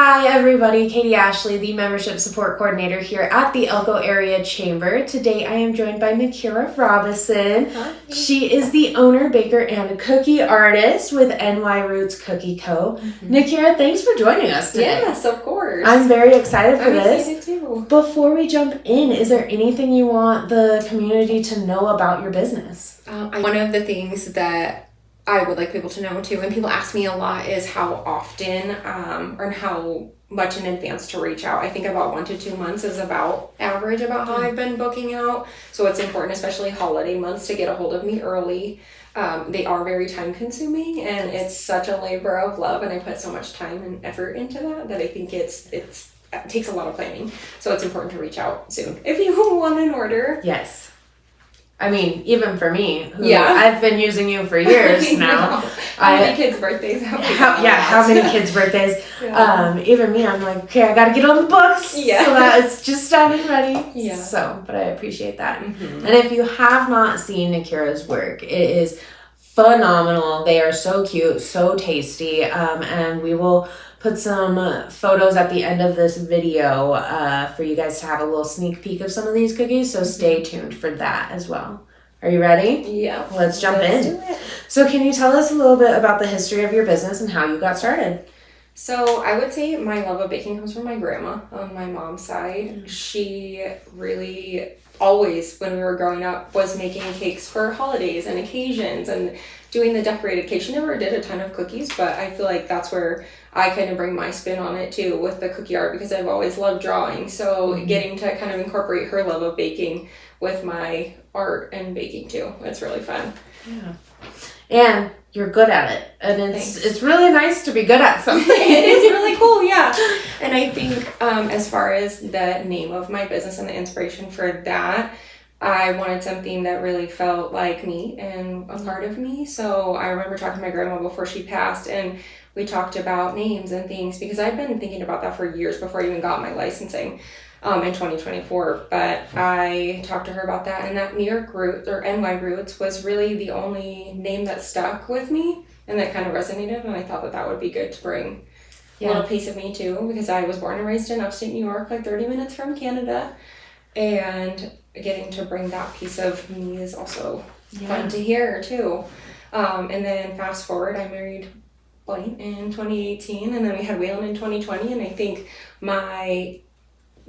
Hi everybody, Katie Ashley, the Membership Support Coordinator here at the Elko Area Chamber. Today I am joined by Nikiera Robison. Hi. She is the owner, baker, and cookie artist with NY Roots Cookie Co. Nikiera, thanks for joining us today. Yes, of course. I'm very excited for this. I'm excited too. Before we jump in, is there anything you want the community to know about your business? One of the things that I would like people to know too, and people ask me a lot, is how often or how much in advance to reach out. I think about 1 to 2 months is about average about how I've been booking out. So it's important, especially holiday months, to get a hold of me early. They are very time consuming, and it's such a labor of love, and I put so much time and effort into that I think it takes a lot of planning. So it's important to reach out soon if you want an order. Yes. I mean, even for me, I've been using you for years now. How many kids' birthdays have we how many kids' birthdays? Yeah. Even me, I'm like, okay, I gotta get on the books. Yeah. So that it's just done and ready. Yeah. So, but I appreciate that. Mm-hmm. And if you have not seen Nikiera's work, it is phenomenal. They are so cute, so tasty. And we will put some photos at the end of this video for you guys to have a little sneak peek of some of these cookies. So stay tuned for that as well. Are you ready? Yeah. Let's jump in. Do it. So can you tell us a little bit about the history of your business and how you got started? So I would say my love of baking comes from my grandma on my mom's side. She really always, when we were growing up, was making cakes for holidays and occasions and doing the decorated cake. She never did a ton of cookies, but I feel like that's where I kind of bring my spin on it too with the cookie art, because I've always loved drawing. So getting to kind of incorporate her love of baking with my art and baking too. It's really fun. Yeah. And you're good at it. And it's really nice to be good at something. It is really cool, yeah. And I think as far as the name of my business and the inspiration for that, I wanted something that really felt like me and a part of me. So I remember talking to my grandma before she passed, and we talked about names and things, because I've been thinking about that for years before I even got my licensing in 2024. But I talked to her about that, and that New York Roots or NY Roots was really the only name that stuck with me and that kind of resonated. And I thought that would be good to bring a little piece of me too, because I was born and raised in upstate New York, like 30 minutes from Canada. And getting to bring that piece of me is also fun to hear too. And then fast forward, I married Blaine in 2018, and then we had Waylon in 2020. And I think my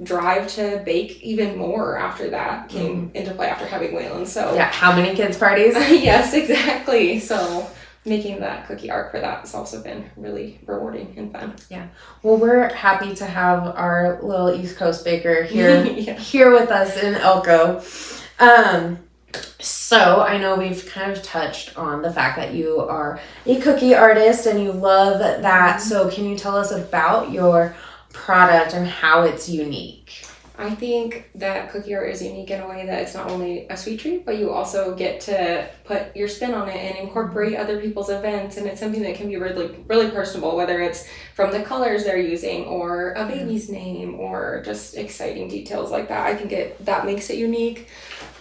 drive to bake even more after that came into play after having Waylon. So how many kids' parties? Yes, exactly. So making that cookie art for that has also been really rewarding and fun. Yeah. Well, we're happy to have our little East Coast baker here here with us in Elko. So I know we've kind of touched on the fact that you are a cookie artist and you love that. So can you tell us about your product and how it's unique? I think that cookie art is unique in a way that it's not only a sweet treat, but you also get to put your spin on it and incorporate other people's events. And it's something that can be really, really personable, whether it's from the colors they're using or a baby's name or just exciting details like that. I think that makes it unique.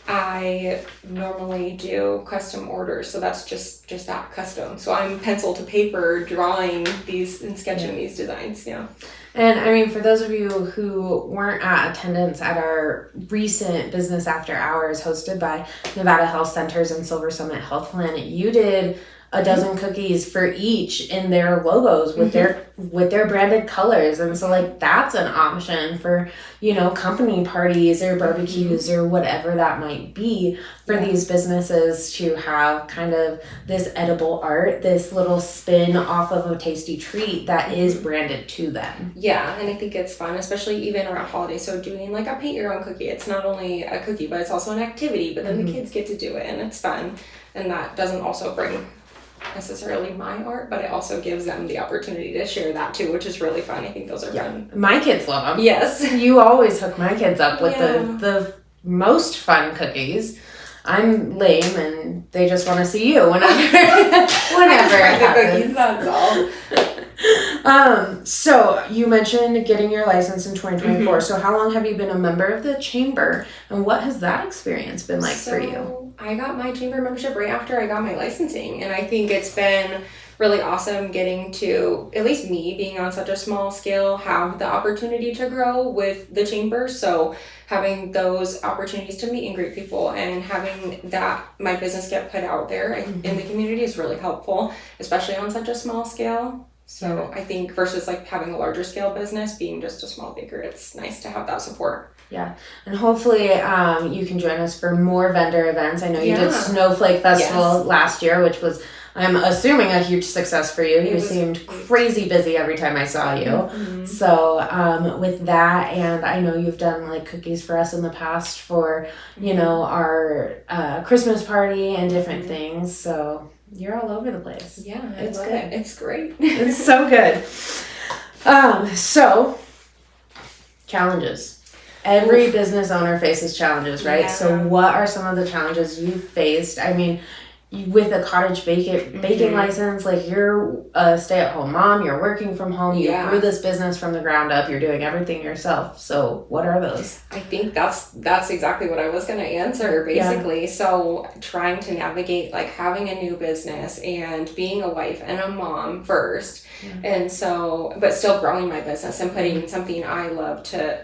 I normally do custom orders, so that's just that custom. So I'm pencil to paper drawing these and sketching these designs. Yeah. And I mean, for those of you who weren't at attendance at our recent Business After Hours hosted by Nevada Health Centers and Silver Summit Health Plan, you did a dozen cookies for each in their logos with their branded colors. And so like that's an option for, company parties or barbecues or whatever that might be for these businesses to have kind of this edible art, this little spin off of a tasty treat that is branded to them. Yeah, and I think it's fun, especially even around holidays. So doing like a paint your own cookie, it's not only a cookie, but it's also an activity, but then the kids get to do it and it's fun. And that doesn't also bring necessarily my art, but it also gives them the opportunity to share that too, which is really fun. I think those are fun. My kids love them. Yes. You always hook my kids up with the most fun cookies. I'm lame and they just want to see you whenever it happens. That's all. So you mentioned getting your license in 2024. So how long have you been a member of the chamber, and what has that experience been like for you? I got my chamber membership right after I got my licensing, and I think it's been really awesome getting to, at least me being on such a small scale, have the opportunity to grow with the chamber. So having those opportunities to meet and greet people and having that my business get put out there in the community is really helpful, especially on such a small scale. So I think versus like having a larger scale business, being just a small baker, it's nice to have that support. Yeah, and hopefully you can join us for more vendor events. I know you did Snowflake Festival last year, which was, I'm assuming, a huge success for you. You seemed crazy busy every time I saw you. So with that, and I know you've done like cookies for us in the past for, you know, our Christmas party and different things. So you're all over the place. Yeah, it's good. It's great. It's so good. So challenges. Every business owner faces challenges, right? Yeah. So what are some of the challenges you faced? I mean, with a cottage baking license, like you're a stay-at-home mom, you're working from home, you grew this business from the ground up, you're doing everything yourself. So what are those? I think that's exactly what I was going to answer, basically. Yeah. So trying to navigate like having a new business and being a wife and a mom first. Yeah. And so, but still growing my business and putting something I love to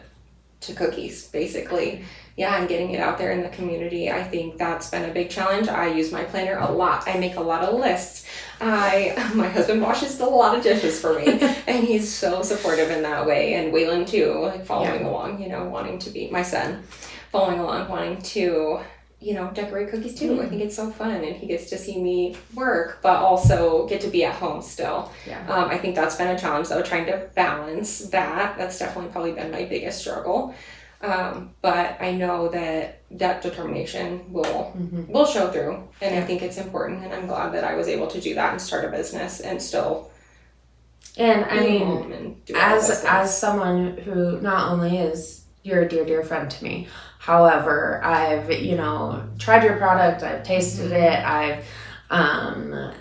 cookies, basically. Yeah, and getting it out there in the community. I think that's been a big challenge. I use my planner a lot. I make a lot of lists. My husband washes a lot of dishes for me, and he's so supportive in that way. And Waylon too, like following along, you know, wanting to be my son, following along, wanting to, you know, decorate cookies too. I think it's so fun, and he gets to see me work, but also get to be at home still. Yeah. I think that's been a challenge though, trying to balance that. That's definitely probably been my biggest struggle. But I know that determination will show through, and I think it's important, and I'm glad that I was able to do that and start a business and still. And I mean, as someone who not only is you're a dear friend to me, however, I've, you know, tried your product, I've tasted it, I've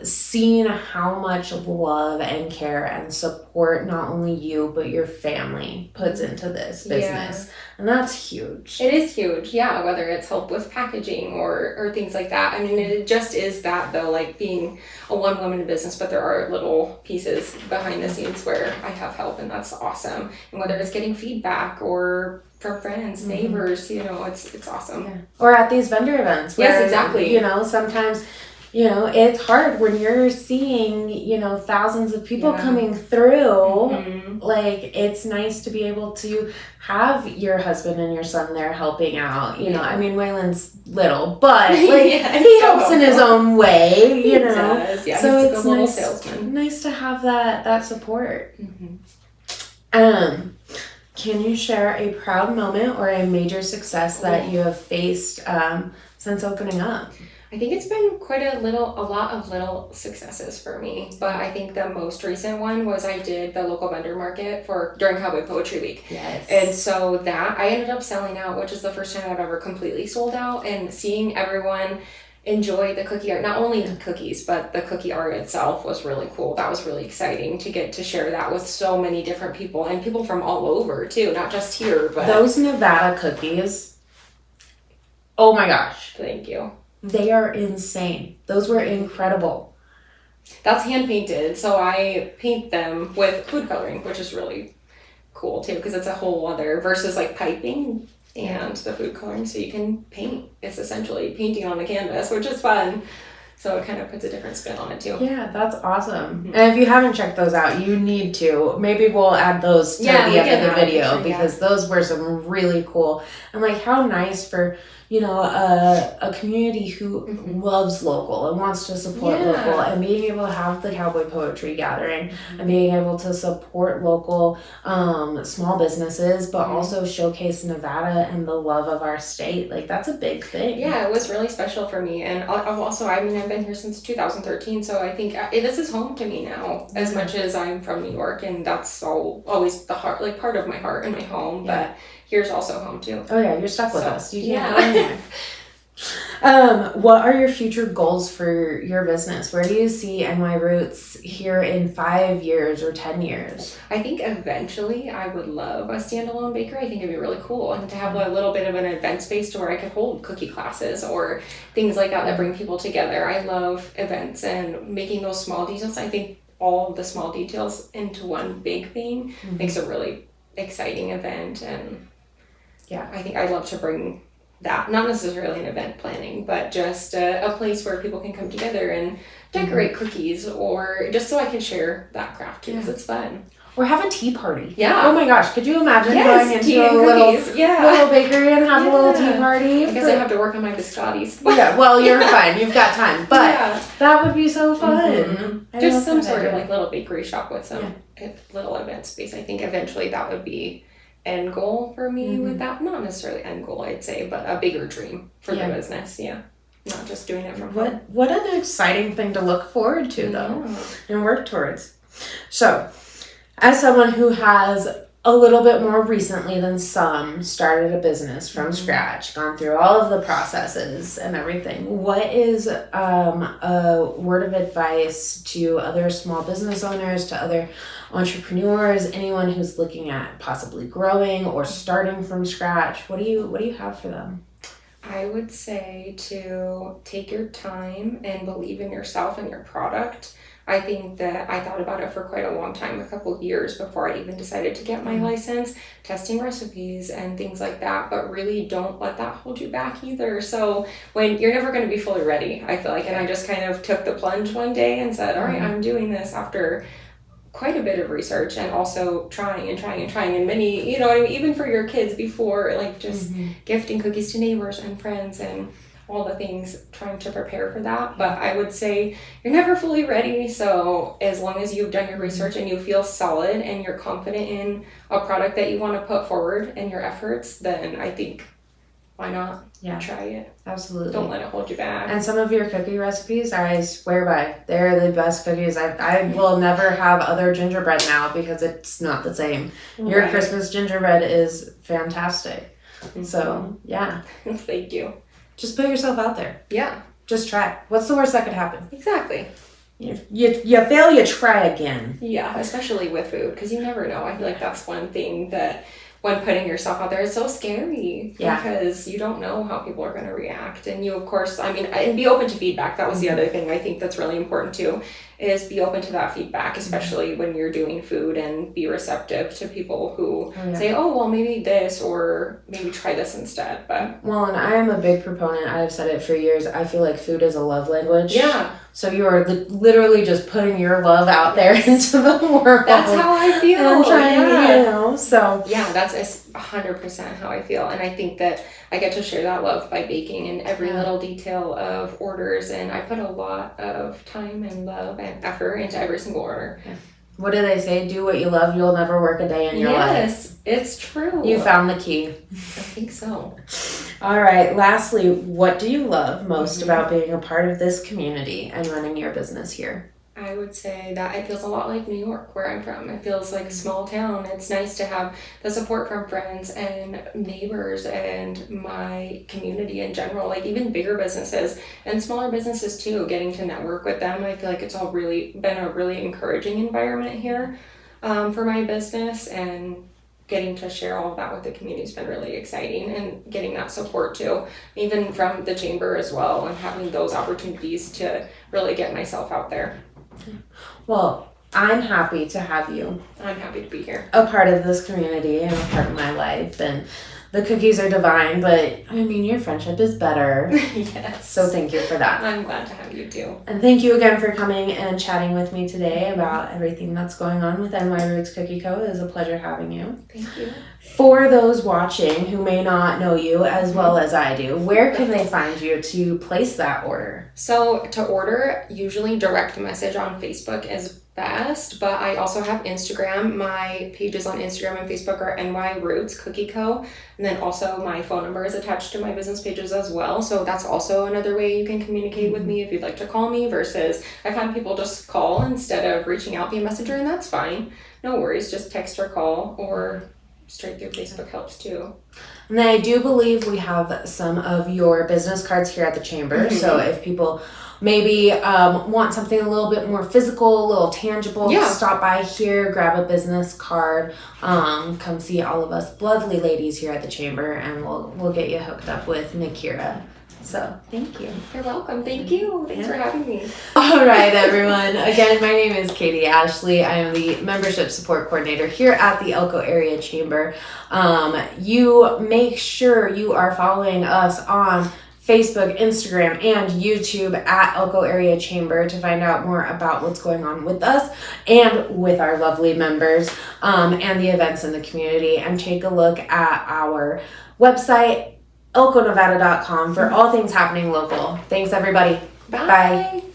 seen how much love and care and support not only you but your family puts into this business, and that's huge. It is huge, yeah, whether it's help with packaging or things like that. I mean, it just is that though, like being a one-woman business, but there are little pieces behind the scenes where I have help, and that's awesome. And whether it's getting feedback or from friends, neighbors, you know, it's awesome. Yeah. Or at these vendor events where, yes, exactly, you know, sometimes, you know, it's hard when you're seeing, you know, thousands of people coming through. Like, it's nice to be able to have your husband and your son there helping out. You know, I mean, Waylon's little, but like he helps in his own way, you know. Does. Yeah, so it's nice to have that support. Can you share a proud moment or a major success that you have faced since opening up? I think it's been a lot of little successes for me, but I think the most recent one was I did the local vendor market during Cowboy Poetry Week. Yes. And so that I ended up selling out, which is the first time I've ever completely sold out, and seeing everyone enjoy the cookie art, not only the cookies, but the cookie art itself was really cool. That was really exciting to get to share that with so many different people, and people from all over too, not just here, but those Nevada cookies, oh my gosh. Thank you. They are insane. Those were incredible. That's hand painted, so I paint them with food coloring, which is really cool too, because it's a whole other versus like piping and the food coloring. So you can paint. It's essentially painting on the canvas, which is fun. So it kind of puts a different spin on it too. Yeah, that's awesome. And if you haven't checked those out, you need to. Maybe we'll add those to the end of the video because those were some really cool. And like how nice for, you know, a community who loves local and wants to support local, and being able to have the Cowboy Poetry Gathering and being able to support local small businesses, but also showcase Nevada and the love of our state. Like, that's a big thing. Yeah, it was really special for me. And also, I mean, I've been here since 2013, so I think this is home to me now, as much as I'm from New York, and that's always the heart, like part of my heart and my home, but here's also home too. Oh yeah, you're stuck with us. You can't go anywhere. What are your future goals for your business? Where do you see NY Roots here in 5 years or 10 years? I think eventually I would love a standalone bakery. I think it'd be really cool, and to have a little bit of an event space to where I could hold cookie classes or things like that bring people together. I love events and making those small details. I think all the small details into one big thing makes a really exciting event, and I think I'd love to bring that, not necessarily an event planning, but just a place where people can come together and decorate cookies, or just so I can share that craft too, because it's fun. Or have a tea party. Yeah. Oh my gosh, could you imagine going into a little bakery and have a little tea party? I guess I have to work on my biscottis. Yeah, well, you're fine. You've got time. But that would be so fun. Just some sort of like little bakery shop with some little event space. I think eventually that would be end goal for me with that. Not necessarily end goal, I'd say, but a bigger dream for the business. Yeah. Not just doing it from home. What an exciting thing to look forward to, though, and work towards. So, as someone who has a little bit more recently than some started a business from scratch, gone through all of the processes and everything, what is a word of advice to other small business owners, to other entrepreneurs, anyone who's looking at possibly growing or starting from scratch? What do you have for them? I would say to take your time and believe in yourself and your product. I think that I thought about it for quite a long time, a couple of years before I even decided to get my license, testing recipes and things like that, but really don't let that hold you back either. So when you're never going to be fully ready, I feel like, and I just kind of took the plunge one day and said, all right, I'm doing this after quite a bit of research, and also trying and many, you know, I mean, even for your kids before, like just gifting cookies to neighbors and friends and all the things, trying to prepare for that. But I would say you're never fully ready, so as long as you've done your research and you feel solid and you're confident in a product that you want to put forward and your efforts, then I think why not try it. Absolutely. Don't let it hold you back. And some of your cookie recipes, I swear by. They're the best cookies. I will never have other gingerbread now because it's not the same. Your Christmas gingerbread is fantastic. So, yeah. Thank you. Just put yourself out there. Yeah. Just try. What's the worst that could happen? Exactly. You fail, you try again. Yeah, especially with food, because you never know. I feel like that's one thing that when putting yourself out there is so scary, because you don't know how people are going to react. And you, of course, I mean, and be open to feedback. That was the other thing I think that's really important too, is be open to that feedback, especially when you're doing food, and be receptive to people who say, oh, well, maybe this, or maybe try this instead. But well, and I am a big proponent. I've said it for years. I feel like food is a love language. Yeah. So you are literally just putting your love out there into the world. That's how I feel. And trying, so. Yeah, that's 100% how I feel. And I think that I get to share that love by baking in every little detail of orders. And I put a lot of time and love and effort into every single order. Yeah. What do they say? Do what you love, you'll never work a day in your life. Yes, it's true. You found the key. I think so. All right. Lastly, what do you love most about being a part of this community and running your business here? I would say that it feels a lot like New York, where I'm from. It feels like a small town. It's nice to have the support from friends and neighbors and my community in general, like even bigger businesses and smaller businesses too, getting to network with them. I feel like it's all really been a really encouraging environment here for my business, and getting to share all of that with the community has been really exciting, and getting that support too, even from the chamber as well, and having those opportunities to really get myself out there. Well, I'm happy to have you. I'm happy to be here. A part of this community and a part of my life. And the cookies are divine, but I mean, your friendship is better. Yes. So thank you for that. I'm glad to have you too. And thank you again for coming and chatting with me today about everything that's going on with NY Roots Cookie Co. It is a pleasure having you. Thank you. For those watching who may not know you as well as I do, where can they find you to place that order? So to order, usually direct message on Facebook is best, but I also have Instagram. My pages on Instagram and Facebook are NY Roots Cookie Co. And then also my phone number is attached to my business pages as well. So that's also another way you can communicate with me if you'd like to call me, versus I've had people just call instead of reaching out via Messenger, and that's fine. No worries, just text or call or straight through Facebook helps too. And then I do believe we have some of your business cards here at the chamber. So if people maybe want something a little bit more physical, a little tangible, stop by here, grab a business card, come see all of us lovely ladies here at the chamber, and we'll get you hooked up with Nikiera. So thank you. You're welcome. Thank you. Thanks for having me. All right, everyone. Again, my name is Katie Ashley. I am the membership support coordinator here at the Elko Area Chamber. You make sure you are following us on Facebook, Instagram, and YouTube at Elko Area Chamber to find out more about what's going on with us and with our lovely members and the events in the community. And take a look at our website, elkonevada.com, for all things happening local. Thanks, everybody. Bye. Bye.